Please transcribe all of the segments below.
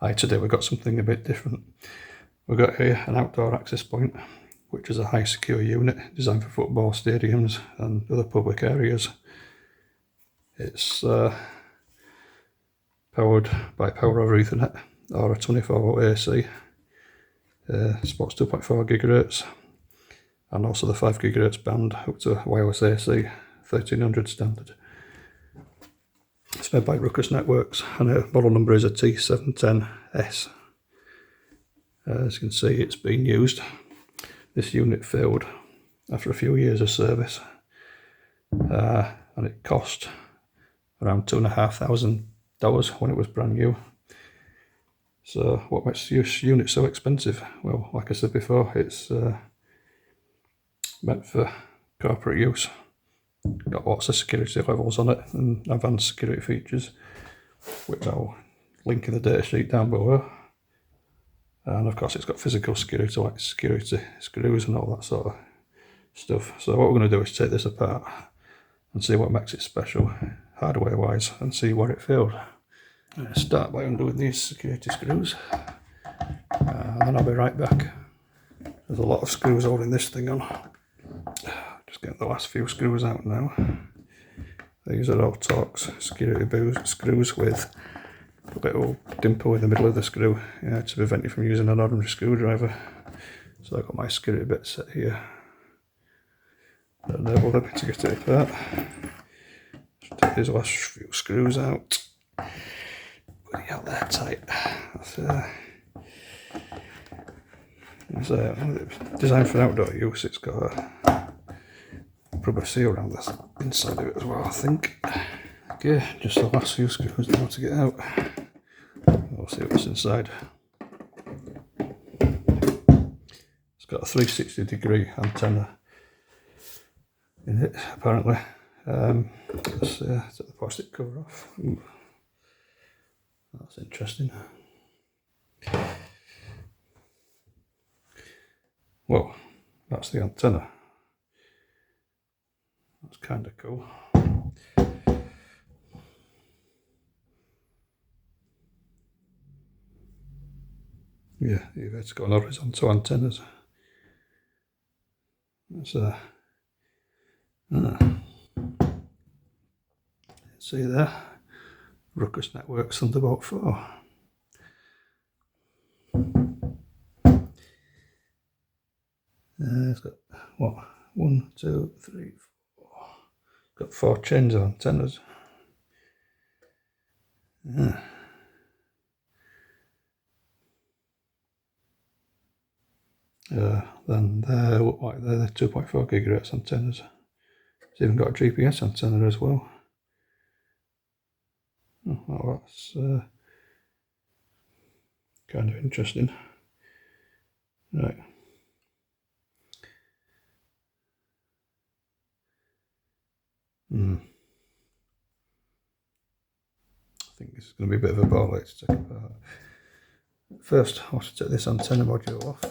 Today we've got something a bit different. We've got here an outdoor access point, which is a high secure unit designed for football stadiums and other public areas. It's powered by power over Ethernet or a 24-volt AC. Supports 2.4 gigahertz and also the 5 gigahertz band up to wireless AC 1300 standard. It's made by Rukus networks and the model number is a T710S. As you can see, it's been used. This unit failed after a few years of service, and it cost around $2,500 when it was brand new. So what makes this unit so expensive? Well, like I said before, it's meant for corporate use. Got lots of security levels on it and advanced security features, which I'll link in the datasheet down below. And of course it's got physical security, like security screws and all that sort of stuff. So what we're going to do is take this apart and see what makes it special hardware wise and see where it failed. I'm going to start by undoing these security screws and then I'll be right back. There's a lot of screws holding this thing on. Just getting the last few screws out now. These are all Torx security screws with a little dimple in the middle of the screw, to prevent you from using an ordinary screwdriver. So I've got my security bit set here. That enabled them to get it apart. Just take these last few screws out. Put it out there tight. It's designed for outdoor use. It's got a rubber seal around the inside of it as well, I think. Okay, just the last few screws now to get out. We'll see what's inside. It's got a 360-degree antenna in it, apparently. Let's take the plastic cover off. Ooh. That's interesting. Well, that's the antenna. That's kind of cool. Yeah, it's got horizontal antennas. That's see there, Rukus Networks Thunderbolt 4. It's got what? 1, 2, 3, 4. It's got 4 chains of antennas. Yeah. Then they look like they're the 2.4 gigahertz antennas. It's even got a GPS antenna as well. Oh, well, that's kind of interesting. Right. I think this is going to be a bit of a ball ache to take apart. First, I'll have to take this antenna module off.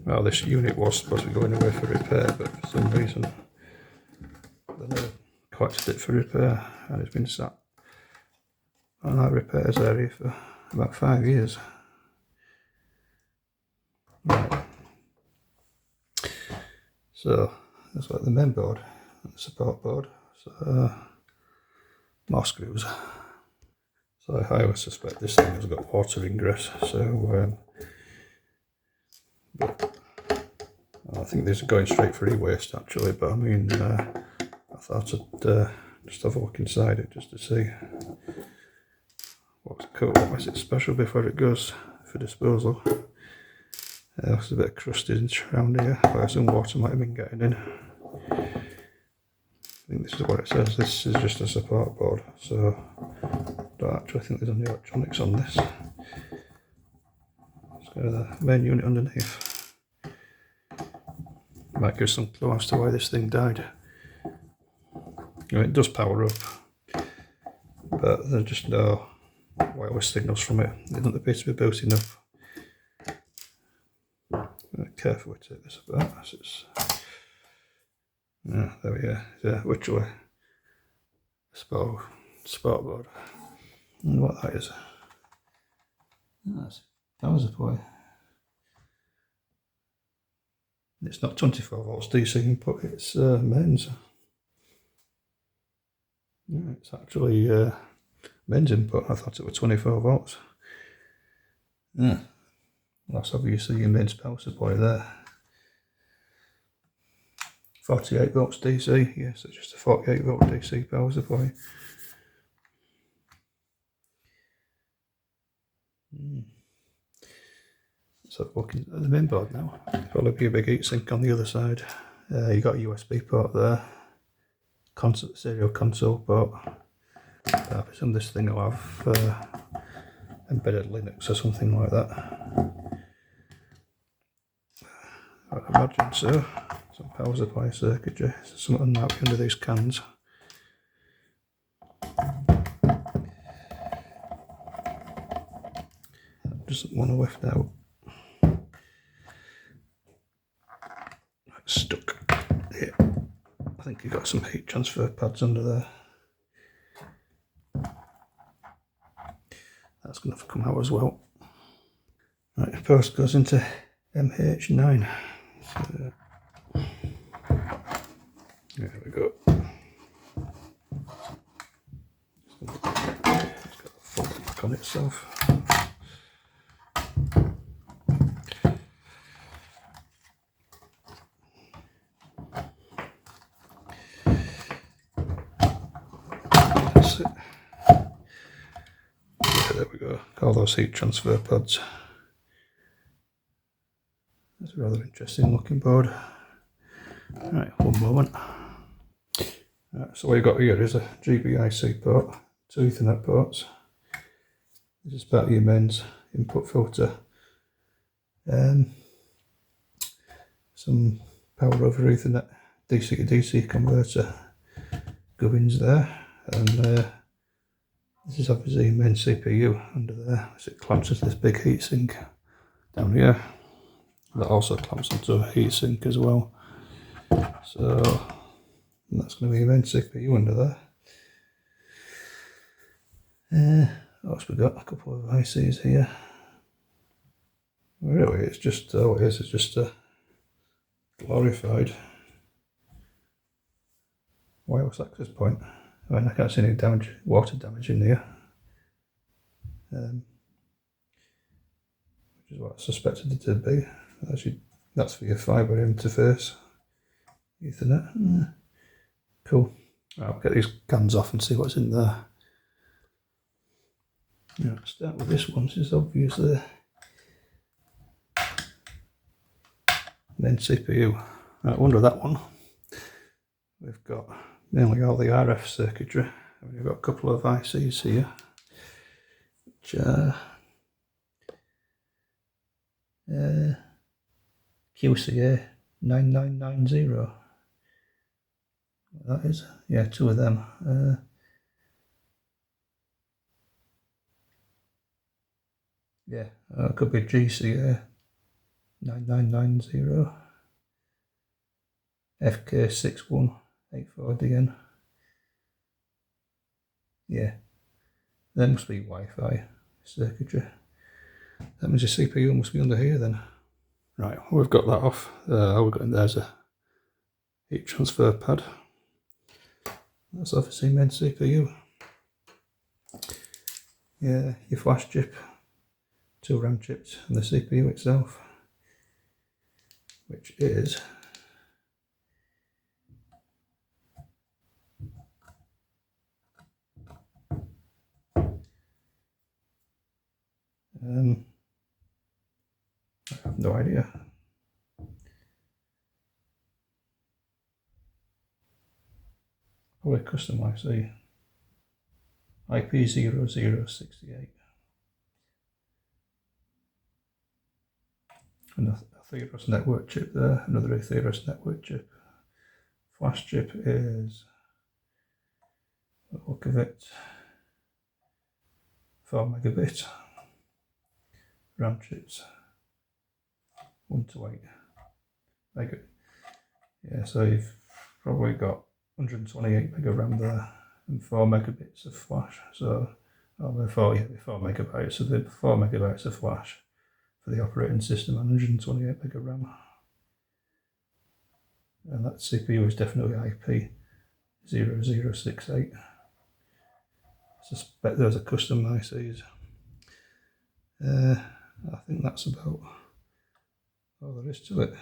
Well, this unit was supposed to be going away for repair, but for some reason they never collected it for repair, and it's been sat on our repairs area for about 5 years. Right. So that's like the main board and the support board. So more screws. So I always suspect this thing has got water ingress. So but I think these are going straight for e-waste actually, but I mean, I thought I'd just have a look inside it just to see what's cool, what makes it special before it goes for disposal. There's a bit of crusted around here, where some water might have been getting in. I think this is what it says. This is just a support board, so I don't actually think there's any electronics on this. Let's go to the main unit underneath. Might give some clue as to why this thing died. It does power up, but there's just no wireless signals from it. It doesn't appear to be booting up. Carefully take this apart. Yeah, there we are. Yeah, literally sport board. wonder what that is. That's power supply. It's not 24 volts DC input, it's mains. Yeah, it's actually mains input. I thought it was 24 volts. Yeah, that's obviously your mains power supply there. 48 volts DC, yes, it's just a 48 volt DC power supply. Let's have a look at the main board now. Probably be a big heatsink on the other side. You got a USB port there, serial console port. I presume this thing will have embedded Linux or something like that. I'd imagine so. Some power supply circuitry, something might be under these cans. That doesn't want to lift out. It's stuck here. I think you've got some heat transfer pads under there. That's going to have to come out as well. Right, the post goes into MH9. So, there we go. It's got a full back on itself. That's it. Yeah, there we go. All those heat transfer pads. That's a rather interesting looking board. Right, one moment. Right, so what you've got here is a GBIC port, 2 Ethernet ports. This is part of your mains input filter. Some power over Ethernet DC to DC converter gubbins there, and this is obviously your main CPU under there, as it clamps into this big heatsink down here. That also clamps onto a heatsink as well. So that's going to be your main CPU under there. What else we got? A couple of ICs here. Really, it's just all it is just a glorified wireless access point. I mean, I can't see any damage, water damage in here, which is what I suspected it to be. Actually, that's for your fibre interface, Ethernet. Cool. I'll get these cans off and see what's in there. Now, start with this one. This is obviously main CPU. Right, under that one, we've got mainly all the RF circuitry. We've got a couple of ICs here, which are QCA 9990. That is, yeah, 2 of them. Yeah, it could be GCA 9990, FK6184DN. Yeah, there must be Wi-Fi circuitry. That means the CPU must be under here then. Right, we've got that off. All we've got in there's a heat transfer pad. That's obviously main CPU. Yeah, your flash chip, 2 RAM chips, and the CPU itself, which is I have no idea. Probably custom IC. IP0068. And a Theros network chip there, another Theros network chip. Flash chip is, look of it, 4 megabit. RAM chips 1 to 8 mega. Yeah, so you've probably got 128 mega RAM there and 4 megabits of flash. So the 4 megabytes of the 4 megabytes of flash for the operating system and 128 meg of RAM. And that CPU is definitely IP0068. I suspect those are custom ICs. I think that's about all there is to it.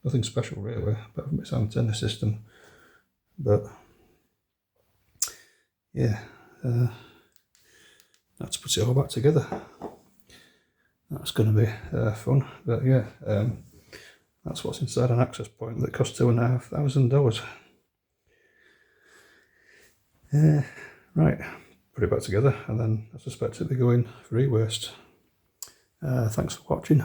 Nothing special really, apart from its antenna system. But yeah, let's put it all back together. That's going to be fun. But yeah, that's what's inside an access point that costs $2,500. Right, put it back together, and then I suspect it'll be going for e-waste. Thanks for watching.